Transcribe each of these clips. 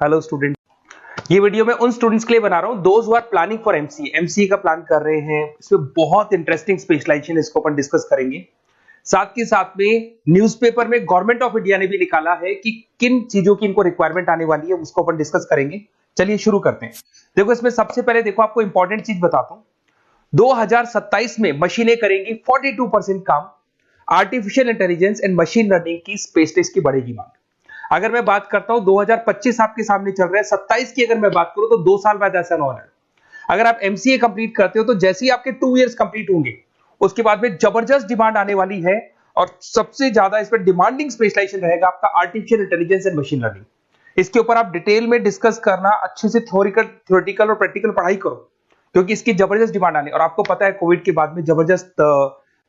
Hello student. ये video मैं उन स्टूडेंट्स के लिए बना रहा हूँ those who are planning for MCA का प्लान कर रहे हैं। इसमें बहुत इंटरेस्टिंग स्पेशलाइजेशन इसको अपन डिस्कस करेंगे। साथ के साथ में न्यूज़पेपर में गवर्नमेंट ऑफ इंडिया ने भी निकाला है कि किन चीजों की इनको रिक्वायरमेंट आने वाली है, उसको अपन डिस्कस करेंगे। चलिए शुरू करते हैं। देखो इसमें सबसे पहले देखो आपको इंपॉर्टेंट चीज बताता हूँ। 2027 में मशीनें करेंगी 42% काम। Artificial intelligence and machine learning की स्पेस टेस्ट की बढ़ेगी मांग। अगर मैं बात करता हूं 2025 आपके सामने चल रहा है, 27 की अगर मैं बात करूं तो 2 साल बाद ऐसा ना होना है। अगर आप एमसीए कंप्लीट करते हो तो जैसे ही आपके 2 इयर्स कंप्लीट होंगे उसके बाद में जबरदस्त डिमांड आने वाली है और सबसे ज्यादा इस पर डिमांडिंग स्पेशलाइजेशन रहेगा आपका artificial intelligence and machine learning. इसके ऊपर आप डिटेल में डिस्कस करना, अच्छे से थ्योरेटिकल और प्रैक्टिकल पढ़ाई करो क्योंकि इसकी जबरदस्त डिमांड आने। और आपको पता है कोविड के बाद में जबरदस्त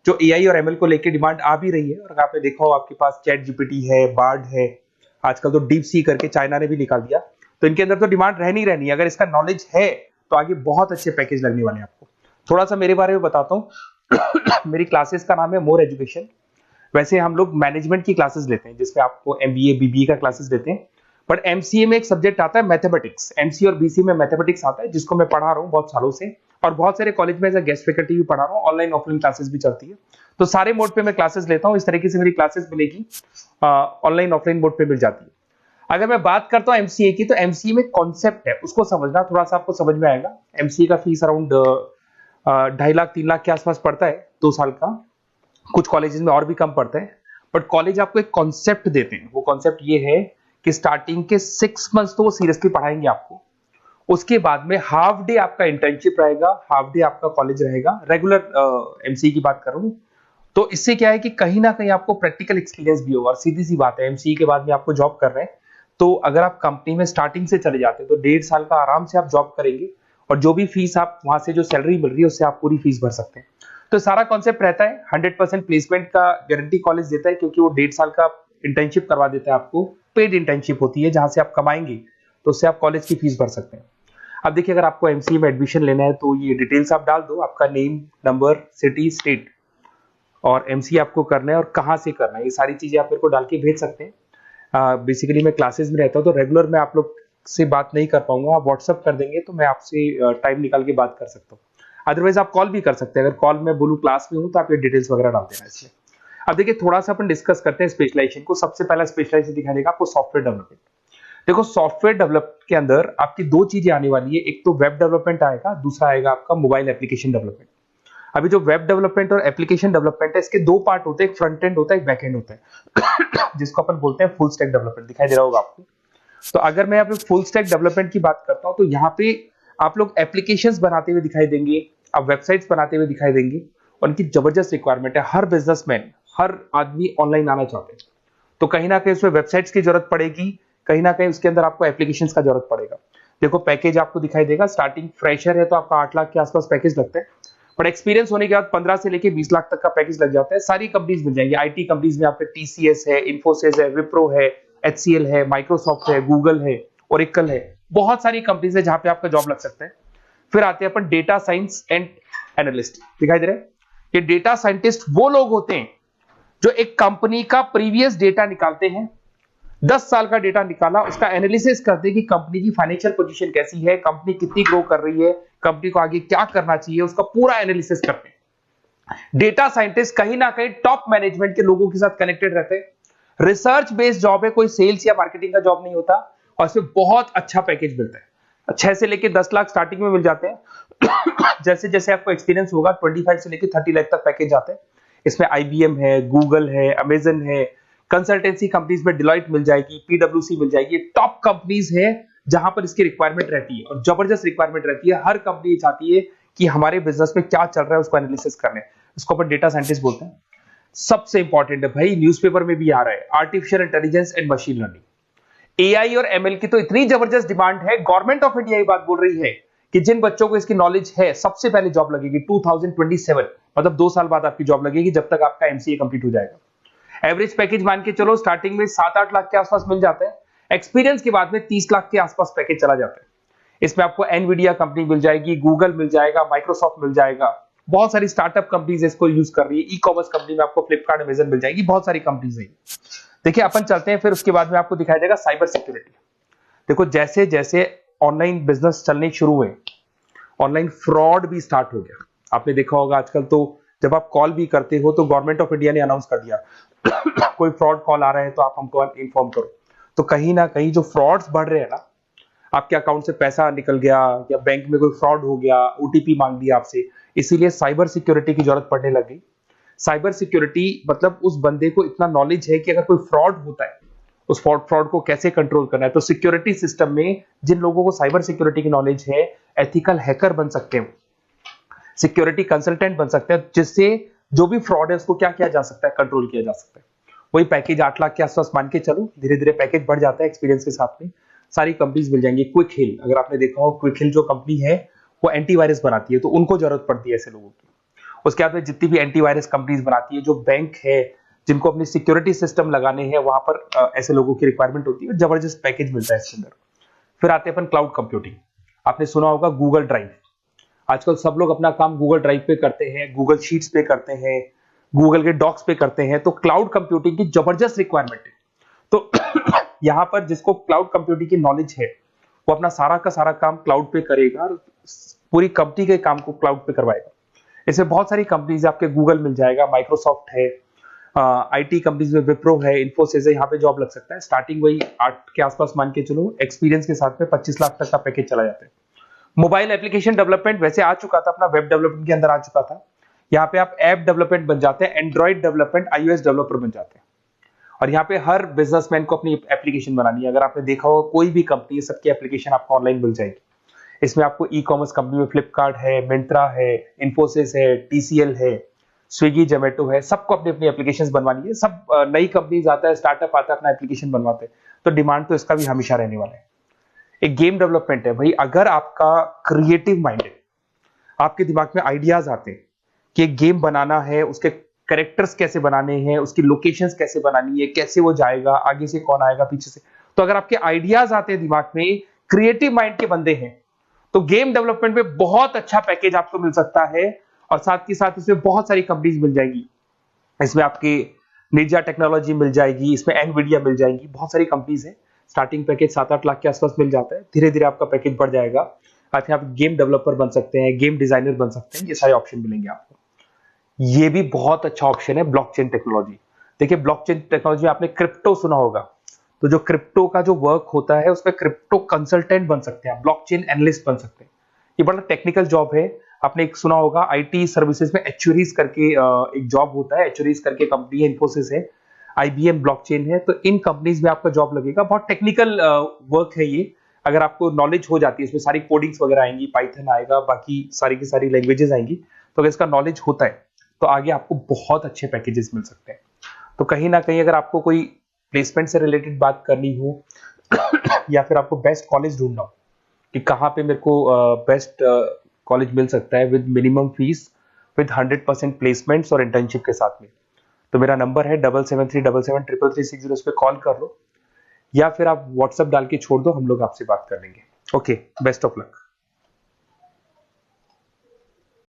जो एआई और एमएल को लेकर डिमांड आ भी रही है। और आपने देखा हो आपके पास चैट जीपीटी है, बार्ड है, आजकल तो डीप सी करके चाइना ने भी निकाल दिया। तो इनके अंदर तो डिमांड रहनी रहनी है। अगर इसका नॉलेज है तो आगे बहुत अच्छे पैकेज लगने वाले हैं आपको। थोड़ा सा मेरे बारे में बताता हूँ। मेरी क्लासेस का नाम है मोर एजुकेशन। वैसे हम लोग मैनेजमेंट की क्लासेस लेते हैं जिसमें आपको एमबीए बीबीए का क्लासेस देते हैं। बट एमसीए में एक सब्जेक्ट आता है मैथमेटिक्स। एमसीए और बीसीए में मैथमेटिक्स आता है जिसको मैं पढ़ा रहा हूँ बहुत सालों से और बहुत सारे कॉलेज में एज अ गेस्ट फैकल्टी भी पढ़ा रहा हूँ। ऑनलाइन ऑफलाइन क्लासेस भी चलती है। तो सारे मोड पे मैं क्लासेस लेता हूँ। इस तरीके से मेरी क्लासेस मिलेगी, ऑनलाइन ऑफलाइन मोड पे मिल जाती है। अगर मैं बात करता हूं एमसीए की तो एमसीए में कॉन्सेप्ट है उसको समझना, थोड़ा सा आपको समझ में आएगा। एमसीए का फीस अराउंड 2.5 लाख 3 लाख के आसपास पड़ता है 2 साल का। कुछ कॉलेजेस में और भी कम पड़ता है। बट कॉलेज आपको एक कॉन्सेप्ट देते हैं। वो कॉन्सेप्ट ये है कि स्टार्टिंग के 6 मंथ्स तो वो सीरियसली पढ़ाएंगे आपको। उसके बाद में हाफ डे आपका इंटर्नशिप रहेगा, हाफ डे आपका कॉलेज रहेगा। रेगुलर एमसीए की बात कर रहा हूं। तो इससे क्या है कि कहीं ना कहीं आपको प्रैक्टिकल एक्सपीरियंस भी होगा। और सीधी सी बात है एमसीए के बाद में आपको जॉब कर रहे हैं तो अगर आप कंपनी में स्टार्टिंग से चले जाते हैं तो 1.5 साल का आराम से आप जॉब करेंगे और जो भी फीस आप वहां से जो सैलरी मिल रही है उससे आप पूरी फीस भर सकते हैं। तो सारा कॉन्सेप्ट रहता है। 100% प्लेसमेंट का गारंटी कॉलेज देता है क्योंकि वो 1.5 साल का इंटर्नशिप करवा देता है आपको। पेड इंटर्नशिप होती है जहां से आप कमाएंगे तो उससे आप कॉलेज की फीस भर सकते हैं। अब देखिए अगर आपको एमसीए में एडमिशन लेना है तो ये डिटेल्स आप डाल दो, आपका नेम, नंबर, सिटी, स्टेट और एमसीए आपको करना है और कहाँ से करना है। ये सारी चीजें आप मेरे को डाल के भेज सकते हैं। बेसिकली मैं क्लासेस में रहता हूँ तो रेगुलर मैं आप लोग से बात नहीं कर पाऊंगा। आप व्हाट्सअप कर देंगे तो मैं आपसे टाइम निकाल के बात कर सकता हूँ। अदरवाइज आप कॉल भी कर सकते हैं। अगर कॉल में बोलूँ क्लास में हूँ तो आप ये डिटेल्स वगैरह डाल देना इसलिए। अब देखिए थोड़ा सा अपन डिस्कस करते हैं स्पेशलाइजेशन को। सबसे पहला स्पेशलाइजेशन दिखाई देगा आपको सॉफ्टवेयर डेवलपमेंट। देखो सॉफ्टवेयर डेवलप के अंदर आपकी 2 चीजें आने वाली है। एक तो वेब डेवलपमेंट आएगा, दूसरा आएगा आपका मोबाइल एप्लीकेशन डेवलपमेंट। अभी जो वेब डेवलपमेंट और एप्लीकेशन डेवलपमेंट है इसके 2 पार्ट होते हैं। एक फ्रंट एंड होता है, एक बैक एंड होता है जिसको अपन बोलते हैं फुल स्टैक डेवलपमेंट। दिखाई दे रहा होगा आपको। तो अगर मैं यहाँ पे फुल स्टैक डेवलपमेंट की बात करता हूँ तो यहाँ पे आप लोग एप्लीकेशंस बनाते हुए दिखाई देंगे, आप वेबसाइट्स बनाते हुए दिखाई देंगे और इनकी जबरदस्त रिक्वायरमेंट है। हर बिजनेसमैन, हर आदमी ऑनलाइन आना चाहते हैं तो कहीं ना कहीं उसमें वेबसाइट्स की जरूरत पड़ेगी, कहीं ना कहीं उसके अंदर आपको एप्लीकेशंस का जरूरत पड़ेगा। देखो पैकेज आपको दिखाई देगा। स्टार्टिंग फ्रेशर है तो आपका 8 लाख के आसपास पैकेज लगता है। बट एक्सपीरियंस होने के बाद 15 से लेके 20 लाख तक का पैकेज लग जाता है। सारी कंपनीज मिल जाएंगी। आईटी कंपनीज में आपके टीसीएस है, इन्फोसिस है, विप्रो है, एचसीएल है, माइक्रोसॉफ्ट है, गूगल है, ओरेकल है। बहुत सारी कंपनीज है जहां पे आपका जॉब लग सकता है। फिर आते हैं अपन डेटा साइंस एंड एनालिस्ट। दिखाई दे रहा है? ये डेटा साइंटिस्ट वो लोग होते हैं जो एक कंपनी का प्रीवियस डेटा निकालते हैं। 10 साल का डेटा निकाला, उसका एनालिसिस करते हैं कि कंपनी की फाइनेंशियल पोजीशन कैसी है, कंपनी कितनी ग्रो कर रही है, कंपनी को आगे क्या करना चाहिए, उसका पूरा एनालिसिस करते हैं। डेटा साइंटिस्ट कहीं ना कहीं टॉप मैनेजमेंट के लोगों के साथ कनेक्टेड रहते हैं। रिसर्च बेस्ड जॉब है, कोई सेल्स या मार्केटिंग का जॉब नहीं होता और इसमें बहुत अच्छा पैकेज मिलता है। 6 से लेके 10 लाख स्टार्टिंग में मिल जाते हैं। जैसे जैसे आपको एक्सपीरियंस होगा 25 से लेके 30 लाख तक पैकेज आते हैं। इसमें आईबीएम है, गूगल है, अमेजन है, कंसल्टेंसी कंपनीज में डिलॉयट मिल जाएगी, पीडब्ल्यूसी मिल जाएगी। टॉप कंपनीज है जहां पर इसकी रिक्वायरमेंट रहती है और जबरदस्त रिक्वायरमेंट रहती है। हर कंपनी चाहती है कि हमारे बिजनेस में क्या चल रहा है उसको एनालिसिस करने। इसको अपन डेटा साइंटिस्ट बोलते हैं। सबसे इंपॉर्टेंट है भाई, न्यूज़पेपर में भी आ रहा है, artificial intelligence and machine learning. AI और एमएल की तो इतनी जबरदस्त डिमांड है। गवर्नमेंट ऑफ इंडिया ये बात बोल रही है कि जिन बच्चों को इसकी नॉलेज है सबसे पहले जॉब लगेगी 2027, मतलब 2 साल बाद आपकी जॉब लगेगी जब तक आपका एमसीए कंप्लीट हो जाएगा। एवरेज पैकेज मान के चलो स्टार्टिंग में 7-8 लाख के आसपास मिल जाते हैं। एक्सपीरियंस के बाद में 30 लाख के आसपास पैकेज चला जाता है। इसमें आपको एनवीडिया कंपनी मिल जाएगी, गूगल मिल जाएगा, माइक्रोसॉफ्ट मिल जाएगा। बहुत सारी स्टार्टअप कंपनीज इसको यूज कर रही है। ई कॉमर्स कंपनी में आपको फ्लिपकार्ट, अमेजन मिल जाएगी। बहुत सारी कंपनीज है। देखिए अपन चलते हैं फिर उसके बाद में आपको दिखाई देगा साइबर सिक्योरिटी। देखो जैसे जैसे ऑनलाइन बिजनेस चलने शुरू हुए, ऑनलाइन फ्रॉड भी स्टार्ट हो गया। आपने देखा होगा आजकल तो जब आप कॉल भी करते हो तो गवर्नमेंट ऑफ इंडिया ने अनाउंस कर दिया कोई फ्रॉड कॉल आ रहा है तो आप हमको इन्फॉर्म करो। तो कहीं ना कहीं जो फ्रॉड्स बढ़ रहे हैं ना, आपके अकाउंट से पैसा निकल गया या बैंक में कोई फ्रॉड हो गया, ओटीपी मांग लिया आपसे, इसीलिए साइबर सिक्योरिटी की जरूरत पड़ने लग गई। साइबर सिक्योरिटी मतलब उस बंदे को इतना नॉलेज है कि अगर कोई फ्रॉड होता है, उस फ्रॉड को कैसे कंट्रोल करना है। तो सिक्योरिटी सिस्टम में जिन लोगों को साइबर सिक्योरिटी की नॉलेज है, एथिकल हैकर बन सकते हैं, सिक्योरिटी कंसल्टेंट बन सकते हैं, जिससे जो भी फ्रॉड है उसको क्या किया जा सकता है, कंट्रोल किया जा सकता है। वही पैकेज 8 लाख के आसपास मान के चलो, धीरे धीरे पैकेज बढ़ जाता है एक्सपीरियंस के साथ में। सारी कंपनीज मिल जाएंगी। क्विक हिल, अगर आपने देखा हो, क्विक हिल जो कंपनी है वो एंटीवायरस बनाती है, तो उनको जरूरत पड़ती है ऐसे लोगों की। उसके बाद में जितनी भी एंटीवायरस कंपनीज बनाती है, जो बैंक है जिनको अपनी सिक्योरिटी सिस्टम लगाने हैं, वहां पर ऐसे लोगों की रिक्वायरमेंट होती है। जबरदस्त पैकेज मिलता है इसके अंदर। फिर आते हैं अपन क्लाउड कंप्यूटिंग। आपने सुना होगा गूगल ड्राइव। आजकल सब लोग अपना काम गूगल ड्राइव पे करते हैं, गूगल शीट्स पे करते हैं, गूगल के डॉक्स पे करते हैं। तो क्लाउड कंप्यूटिंग की जबरदस्त रिक्वायरमेंट है। तो यहां पर जिसको क्लाउड कंप्यूटिंग की नॉलेज है, वो अपना सारा का सारा काम क्लाउड पे करेगा और पूरी कंपनी के काम को क्लाउड पे करवाएगा। इसमें बहुत सारी कंपनीज, आपके गूगल मिल जाएगा, माइक्रोसॉफ्ट है, आईटी कंपनीज में विप्रो है, इन्फोसिस है, यहाँ पे जॉब लग सकता है। स्टार्टिंग वही 8 के आसपास मान के चलो, एक्सपीरियंस के साथ में 25 लाख तक का पैकेज चला जाता है। मोबाइल एप्लीकेशन डेवलपमेंट वैसे आ चुका था, अपना वेब डेवलपमेंट के अंदर आ चुका था। यहाँ पे आप ऐप डेवलपमेंट बन जाते हैं, एंड्रॉइड डेवलपमेंट, आईओएस डेवलपर बन जाते हैं। और यहाँ पे हर बिजनेसमैन को अपनी एप्लीकेशन बनानी है। अगर आपने देखा हो कोई भी कंपनी, सबकी एप्लीकेशन आपको ऑनलाइन मिल जाएगी। इसमें आपको ई कॉमर्स कंपनी में फ्लिपकार्ट है, मिंत्रा है, इन्फोसिस है, टीसीएल है, स्विगी, जोमेटो है, सबको अपनी अपनी एप्लीकेशन बनवानी है। सब नई कंपनीज आता है, स्टार्टअप आता है, अपना एप्लीकेशन बनवाते हैं। तो डिमांड तो इसका भी हमेशा रहने वाला है। एक गेम डेवलपमेंट है भाई। अगर आपका क्रिएटिव माइंड है, आपके दिमाग में आइडियाज आते हैं कि एक गेम बनाना है, उसके कैरेक्टर्स कैसे बनाने हैं, उसकी लोकेशंस कैसे बनानी है, कैसे वो जाएगा, आगे से कौन आएगा, पीछे से, तो अगर आपके आइडियाज आते हैं दिमाग में, क्रिएटिव माइंड के बंदे हैं, तो गेम डेवलपमेंट में बहुत अच्छा पैकेज आपको मिल सकता है। और साथ के साथ इसमें बहुत सारी कंपनीज मिल जाएगी। इसमें आपकी निंजा टेक्नोलॉजी मिल जाएगी, इसमें एनवीडिया मिल जाएगी, बहुत सारी कंपनीज है। स्टार्टिंग पैकेज 7-8 लाख के आसपास मिल जाता है। धीरे धीरे आपका पैकेज बढ़ जाएगा। आप गेम डेवलपर बन सकते हैं, गेम डिजाइनर बन सकते हैं, ये सारे ऑप्शन मिलेंगे आपको। ये भी बहुत अच्छा ऑप्शन है ब्लॉकचेन टेक्नोलॉजी। देखिए ब्लॉकचेन टेक्नोलॉजी में आपने क्रिप्टो सुना होगा, तो जो क्रिप्टो का जो वर्क होता है उसमें क्रिप्टो कंसल्टेंट बन सकते हैं, ब्लॉकचेन एनालिस्ट बन सकते हैं। ये बड़ा टेक्निकल जॉब है। आपने एक सुना होगा आईटी सर्विसेज में एक्चुअरीज करके एक जॉब होता है, एक्चुअरीज करके कंपनी है, इन्फोसिस है, आईबीएम, ब्लॉकचेन है। तो इन कंपनीज में आपका जॉब लगेगा। बहुत टेक्निकल वर्क है ये। अगर आपको नॉलेज हो जाती है, इसमें सारी कोडिंग्स वगैरह आएंगी, पाइथन आएगा, बाकी सारी की सारी लैंग्वेजेस आएंगी। तो अगर इसका नॉलेज होता है तो आगे आपको बहुत अच्छे पैकेजेस मिल सकते हैं। तो कहीं ना कहीं अगर आपको कोई प्लेसमेंट से रिलेटेड बात करनी हो या फिर आपको बेस्ट कॉलेज ढूंढना हो कि कहाँ पे मेरे को बेस्ट कॉलेज मिल सकता है with minimum fees, with 100% placements और इंटर्नशिप के साथ में, तो मेरा नंबर है 7737733360। उस पर कॉल कर लो या फिर आप व्हाट्सएप डाल के छोड़ दो, हम लोग आपसे बात कर लेंगे। Okay, best of luck.